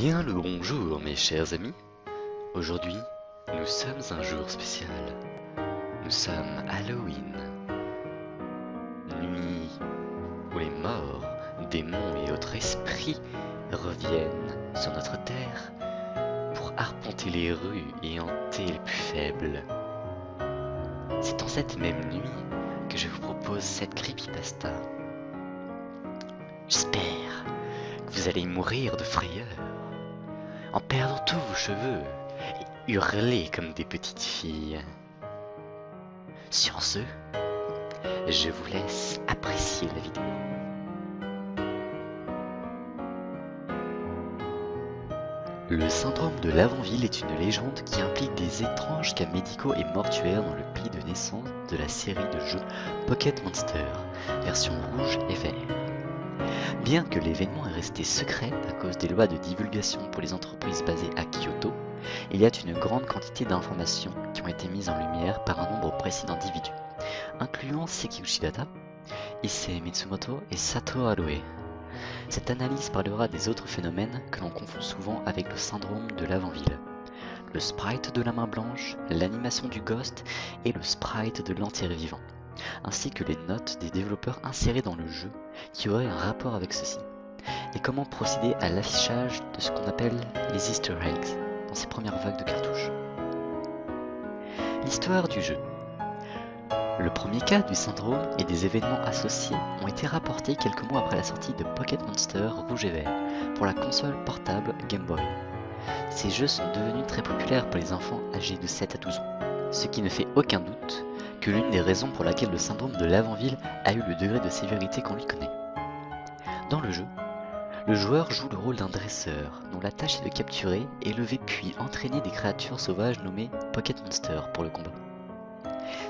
Bien le bonjour mes chers amis. Aujourd'hui, nous sommes un jour spécial. Nous sommes Halloween. Nuit où les morts, démons et autres esprits reviennent sur notre terre pour arpenter les rues et hanter les plus faibles. C'est en cette même nuit que je vous propose cette creepypasta. J'espère que vous allez mourir de frayeur en perdant tous vos cheveux et hurler comme des petites filles. Sur ce, je vous laisse apprécier la vidéo. Le syndrome de Lavonville est une légende qui implique des étranges cas médicaux et mortuaires dans le pays de naissance de la série de jeux Pocket Monster, version rouge et vert. Bien que l'événement est resté secret à cause des lois de divulgation pour les entreprises basées à Kyoto, il y a une grande quantité d'informations qui ont été mises en lumière par un nombre précis d'individus, incluant Seki Uchidata, Issei Mitsumoto et Sato Aloe. Cette analyse parlera des autres phénomènes que l'on confond souvent avec le syndrome de Lavonville. Le sprite de la main blanche, l'animation du ghost et le sprite de l'enterré vivant, ainsi que les notes des développeurs insérées dans le jeu qui auraient un rapport avec ceci, et comment procéder à l'affichage de ce qu'on appelle les easter eggs dans ces premières vagues de cartouches. L'histoire du jeu. Le premier cas du syndrome et des événements associés ont été rapportés quelques mois après la sortie de Pocket Monster rouge et vert pour la console portable Game Boy. Ces jeux sont devenus très populaires pour les enfants âgés de 7 à 12 ans, ce qui ne fait aucun doute que l'une des raisons pour laquelle le syndrome de Lavonville a eu le degré de sévérité qu'on lui connaît. Dans le jeu, le joueur joue le rôle d'un dresseur dont la tâche est de capturer, élever puis entraîner des créatures sauvages nommées Pocket Monster pour le combat.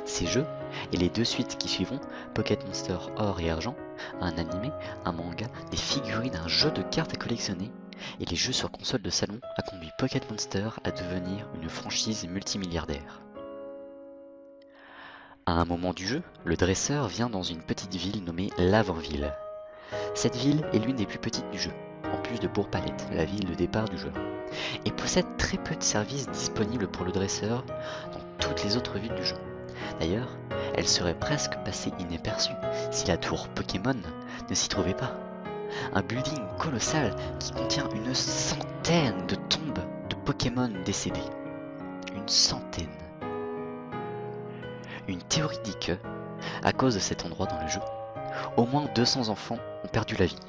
Ces jeux, et les deux suites qui suivront, Pocket Monster Or et Argent, un animé, un manga, des figurines, un jeu de cartes à collectionner, et les jeux sur console de salon a conduit Pocket Monster à devenir une franchise multimilliardaire. À un moment du jeu, le dresseur vient dans une petite ville nommée Lavonville. Cette ville est l'une des plus petites du jeu, en plus de Bourg-Palette, la ville de départ du joueur, et possède très peu de services disponibles pour le dresseur dans toutes les autres villes du jeu. D'ailleurs, elle serait presque passée inaperçue si la tour Pokémon ne s'y trouvait pas. Un building colossal qui contient une centaine de tombes de Pokémon décédés. Une centaine. Une théorie dit que, à cause de cet endroit dans le jeu, au moins 200 enfants ont perdu la vie,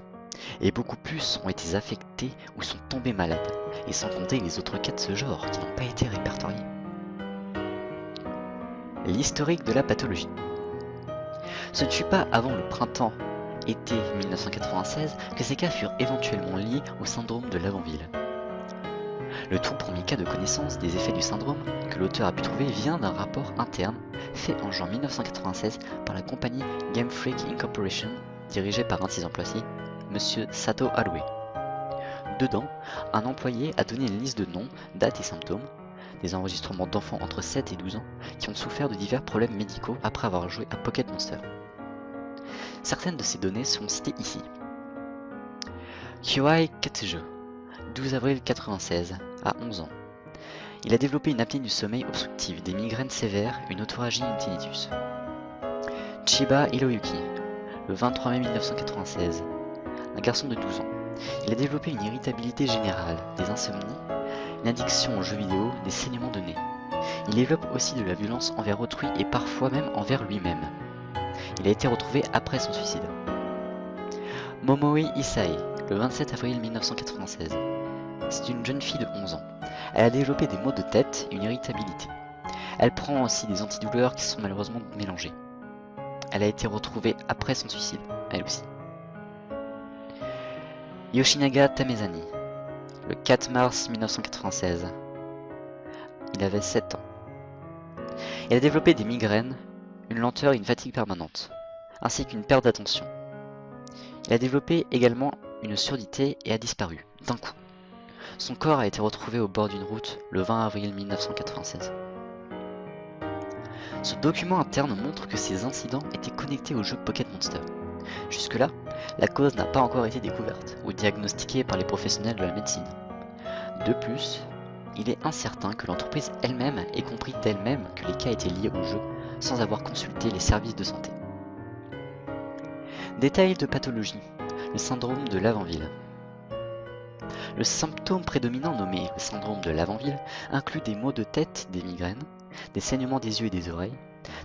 et beaucoup plus ont été affectés ou sont tombés malades, et sans compter les autres cas de ce genre qui n'ont pas été répertoriés. L'historique de la pathologie. Ce ne fut pas avant le printemps-été 1996 que ces cas furent éventuellement liés au syndrome de Lavonville. Le tout premier cas de connaissance des effets du syndrome que l'auteur a pu trouver vient d'un rapport interne fait en juin 1996 par la compagnie Game Freak Incorporation, dirigée par un de ses employés, Monsieur Sato Aloe. Dedans, un employé a donné une liste de noms, dates et symptômes, des enregistrements d'enfants entre 7 et 12 ans qui ont souffert de divers problèmes médicaux après avoir joué à Pocket Monster. Certaines de ces données sont citées ici. Kyoai Katsujo, 12 avril 1996, à 11 ans. Il a développé une apnée du sommeil obstructive, des migraines sévères, une autophagie et une tinnitus. Chiba Hiroyuki, le 23 mai 1996, un garçon de 12 ans. Il a développé une irritabilité générale, des insomnies, une addiction aux jeux vidéo, des saignements de nez. Il développe aussi de la violence envers autrui et parfois même envers lui-même. Il a été retrouvé après son suicide. Momoe Isai, le 27 avril 1996. C'est une jeune fille de 11 ans. Elle a développé des maux de tête et une irritabilité. Elle prend aussi des antidouleurs qui sont malheureusement mélangés. Elle a été retrouvée après son suicide, elle aussi. Yoshinaga Tamezani, le 4 mars 1996. Il avait 7 ans. Il a développé des migraines, une lenteur et une fatigue permanente, ainsi qu'une perte d'attention. Il a développé également une surdité et a disparu, d'un coup. Son corps a été retrouvé au bord d'une route le 20 avril 1996. Ce document interne montre que ces incidents étaient connectés au jeu Pocket Monster. Jusque-là, la cause n'a pas encore été découverte ou diagnostiquée par les professionnels de la médecine. De plus, il est incertain que l'entreprise elle-même ait compris d'elle-même que les cas étaient liés au jeu sans avoir consulté les services de santé. Détail de pathologie, le syndrome de Lavant-Ville. Le symptôme prédominant nommé le syndrome de Lavant-Ville inclut des maux de tête, des migraines, des saignements des yeux et des oreilles,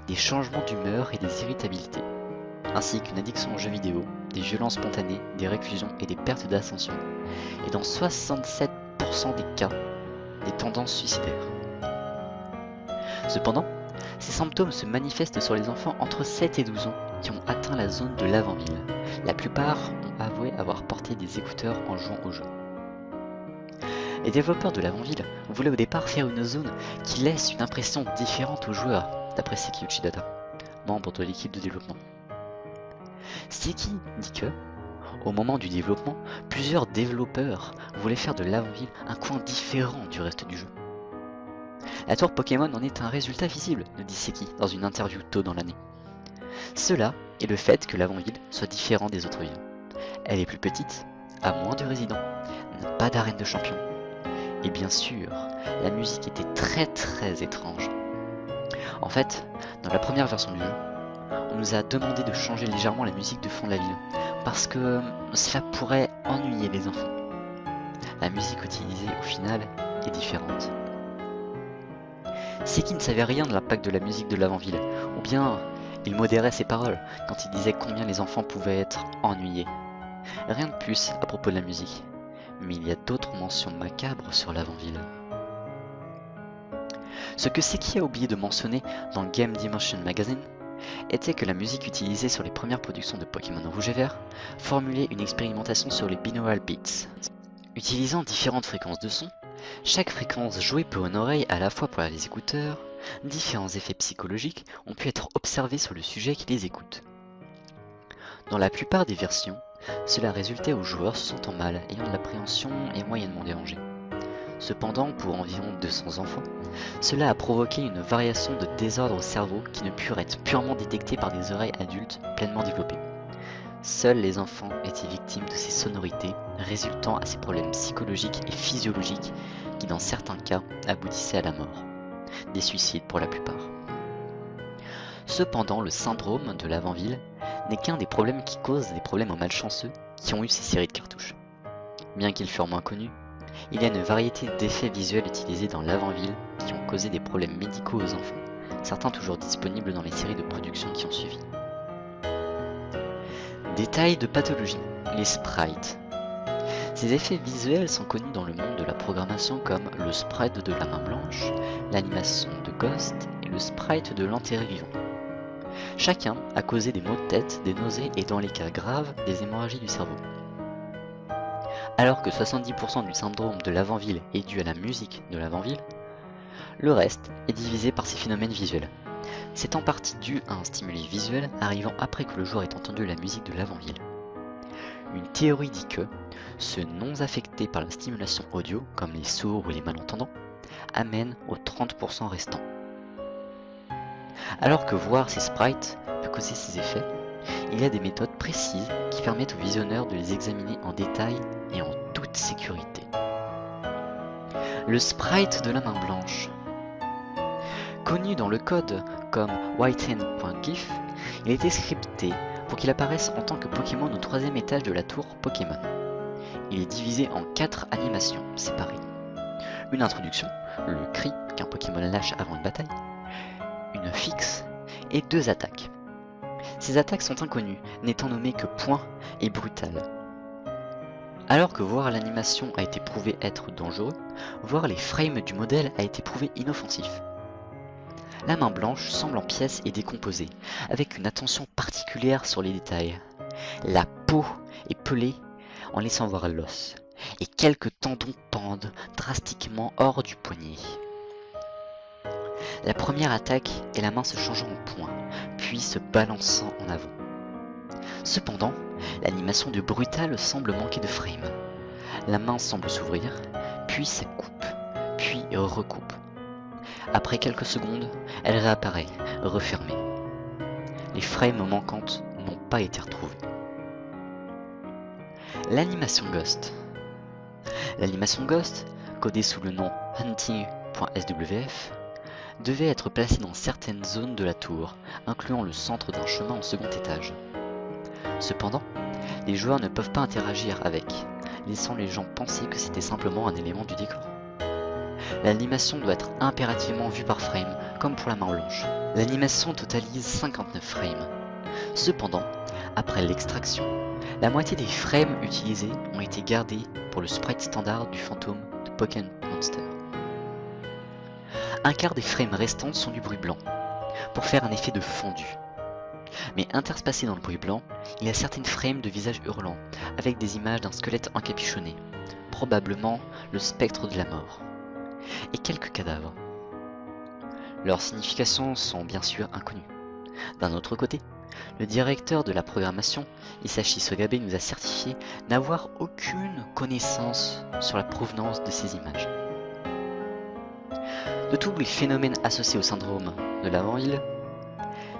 des changements d'humeur et des irritabilités, ainsi qu'une addiction aux jeux vidéo, des violences spontanées, des réclusions et des pertes d'ascension, et dans 67% des cas, des tendances suicidaires. Cependant, ces symptômes se manifestent sur les enfants entre 7 et 12 ans qui ont atteint la zone de Lavant-Ville. La plupart ont avoué avoir porté des écouteurs en jouant au jeu. Les développeurs de Lavant-Ville voulaient au départ faire une zone qui laisse une impression différente aux joueurs, d'après Seki Uchidata, membre de l'équipe de développement. Seki dit que, au moment du développement, plusieurs développeurs voulaient faire de Lavant-Ville un coin différent du reste du jeu. La tour Pokémon en est un résultat visible, nous dit Seki dans une interview tôt dans l'année. Cela est le fait que Lavant-Ville soit différent des autres villes. Elle est plus petite, a moins de résidents, n'a pas d'arène de champions. Et bien sûr, la musique était très étrange. En fait, dans la première version du jeu, on nous a demandé de changer légèrement la musique de fond de la ville, parce que cela pourrait ennuyer les enfants. La musique utilisée au final est différente. Seki ne savait rien de l'impact de la musique de Lavant-Ville, ou bien il modérait ses paroles quand il disait combien les enfants pouvaient être ennuyés. Rien de plus à propos de la musique, mais il y a d'autres mentions macabres sur Lavant-Ville. Ce que Seki a oublié de mentionner dans Game Dimension Magazine était que la musique utilisée sur les premières productions de Pokémon Rouge et Vert formulait une expérimentation sur les binaural beats. Utilisant différentes fréquences de son, chaque fréquence jouée peut une oreille à la fois pour les écouteurs, différents effets psychologiques ont pu être observés sur le sujet qui les écoute. Dans la plupart des versions, cela résultait aux joueurs se sentant mal, ayant de l'appréhension et moyennement dérangés. Cependant, pour environ 200 enfants, cela a provoqué une variation de désordre au cerveau qui ne put être purement détectée par des oreilles adultes pleinement développées. Seuls les enfants étaient victimes de ces sonorités, résultant à ces problèmes psychologiques et physiologiques qui dans certains cas aboutissaient à la mort. Des suicides pour la plupart. Cependant, le syndrome de Lavant-Ville n'est qu'un des problèmes qui causent des problèmes aux malchanceux qui ont eu ces séries de cartouches. Bien qu'ils furent moins connus, il y a une variété d'effets visuels utilisés dans Lavant-Ville qui ont causé des problèmes médicaux aux enfants, certains toujours disponibles dans les séries de production qui ont suivi. Détails de pathologie, les sprites. Ces effets visuels sont connus dans le monde de la programmation comme le sprite de la main blanche, l'animation de Ghost et le sprite de l'enterré vivant. Chacun a causé des maux de tête, des nausées et dans les cas graves, des hémorragies du cerveau. Alors que 70% du syndrome de Lavant-Ville est dû à la musique de Lavant-Ville, le reste est divisé par ces phénomènes visuels. C'est en partie dû à un stimuli visuel arrivant après que le joueur ait entendu la musique de Lavant-Ville. Une théorie dit que ceux non affectés par la stimulation audio, comme les sourds ou les malentendants, amènent aux 30% restants. Alors que voir ces sprites peut causer ces effets, il y a des méthodes précises qui permettent aux visionneurs de les examiner en détail et en toute sécurité. Le sprite de la main blanche. Connu dans le code comme whiten.gif, il a été scripté pour qu'il apparaisse en tant que Pokémon au 3e étage de la tour Pokémon. Il est divisé en 4 animations séparées. Une introduction, le cri qu'un Pokémon lâche avant une bataille, une fixe et 2 attaques. Ces attaques sont inconnues, n'étant nommées que point et brutal. Alors que voir l'animation a été prouvé être dangereux, voir les frames du modèle a été prouvé inoffensif. La main blanche semble en pièces et décomposée, avec une attention particulière sur les détails. La peau est pelée en laissant voir l'os, et quelques tendons pendent drastiquement hors du poignet. La première attaque est la main se changeant en point, puis se balançant en avant. Cependant, l'animation de brutal semble manquer de frame. La main semble s'ouvrir, puis ça coupe, puis recoupe. Après quelques secondes, elle réapparaît, refermée. Les frames manquantes n'ont pas été retrouvées. L'animation Ghost. L'animation Ghost codé sous le nom hunting.swf, devait être placé dans certaines zones de la tour, incluant le centre d'un chemin au second étage. Cependant, les joueurs ne peuvent pas interagir avec, laissant les gens penser que c'était simplement un élément du décor. L'animation doit être impérativement vue par frame, comme pour la main blanche. L'animation totalise 59 frames. Cependant, après l'extraction, la moitié des frames utilisés ont été gardés pour le sprite standard du fantôme de Pokémon Monster. Un quart des frames restants sont du bruit blanc, pour faire un effet de fondu. Mais interspacés dans le bruit blanc, il y a certaines frames de visages hurlants, avec des images d'un squelette encapuchonné, probablement le spectre de la mort, et quelques cadavres. Leurs significations sont bien sûr inconnues. D'un autre côté, le directeur de la programmation, Hisashi Sogabe, nous a certifié n'avoir aucune connaissance sur la provenance de ces images. De tous les phénomènes associés au syndrome de l'avant-île,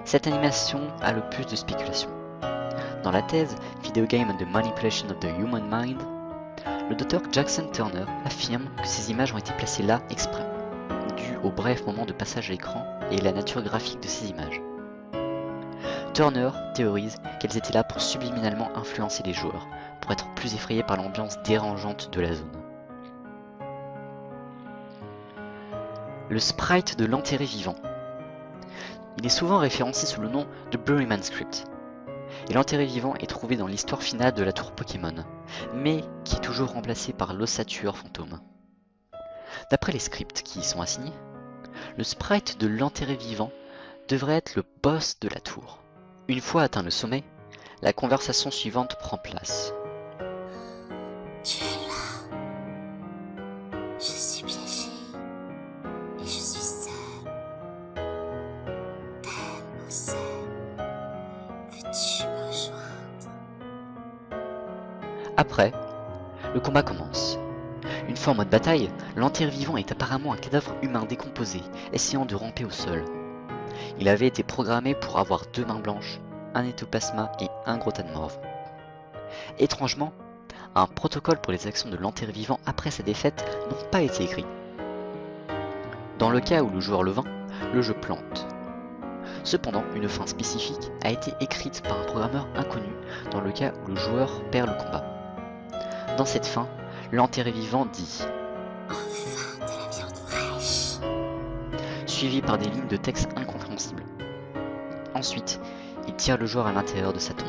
cette animation a le plus de spéculation. Dans la thèse Video Game and the Manipulation of the Human Mind, le docteur Jackson Turner affirme que ces images ont été placées là exprès, dû au bref moment de passage à l'écran et la nature graphique de ces images. Turner théorise qu'elles étaient là pour subliminalement influencer les joueurs, pour être plus effrayés par l'ambiance dérangeante de la zone. Le sprite de l'enterré vivant. Il est souvent référencé sous le nom de Buryman Script, et l'enterré vivant est trouvé dans l'histoire finale de la tour Pokémon, mais qui est toujours remplacé par l'ossature fantôme. D'après les scripts qui y sont assignés, le sprite de l'enterré vivant devrait être le boss de la tour. Une fois atteint le sommet, la conversation suivante prend place. Tu es là. Je suis piégée. Et je suis seule. Tellement seule. Veux-tu me rejoindre? Après, le combat commence. Une fois en mode bataille, l'enterré vivant est apparemment un cadavre humain décomposé, essayant de ramper au sol. Il avait été programmé pour avoir 2 mains blanches, un étoplasma et un gros tas de morve. Étrangement, un protocole pour les actions de l'enterré vivant après sa défaite n'ont pas été écrits. Dans le cas où le joueur le vainc, le jeu plante. Cependant, une fin spécifique a été écrite par un programmeur inconnu dans le cas où le joueur perd le combat. Dans cette fin, l'enterré vivant dit Enfin de la viande fraîche. suivi par des lignes de texte incompréhensibles. Ensuite, il tire le joueur à l'intérieur de sa tombe.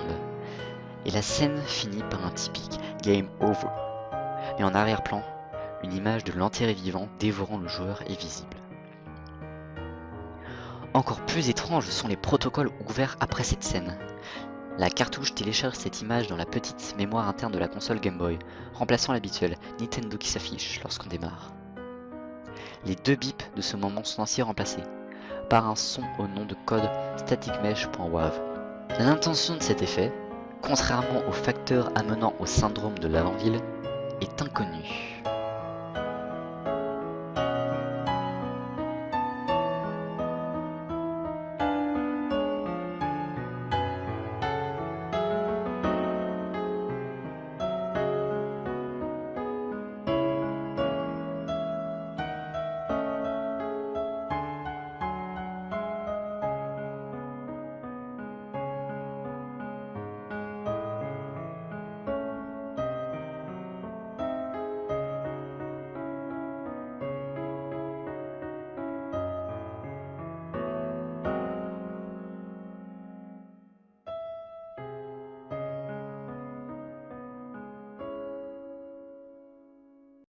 Et la scène finit par un typique Game Over. Et en arrière-plan, une image de l'enterré vivant dévorant le joueur est visible. Encore plus étranges sont les protocoles ouverts après cette scène. La cartouche télécharge cette image dans la petite mémoire interne de la console Game Boy, remplaçant l'habituel Nintendo qui s'affiche lorsqu'on démarre. Les 2 bips de ce moment sont ainsi remplacés par un son au nom de code staticmesh.wav. L'intention de cet effet, contrairement au facteur amenant au syndrome de l'avant-île, est inconnue.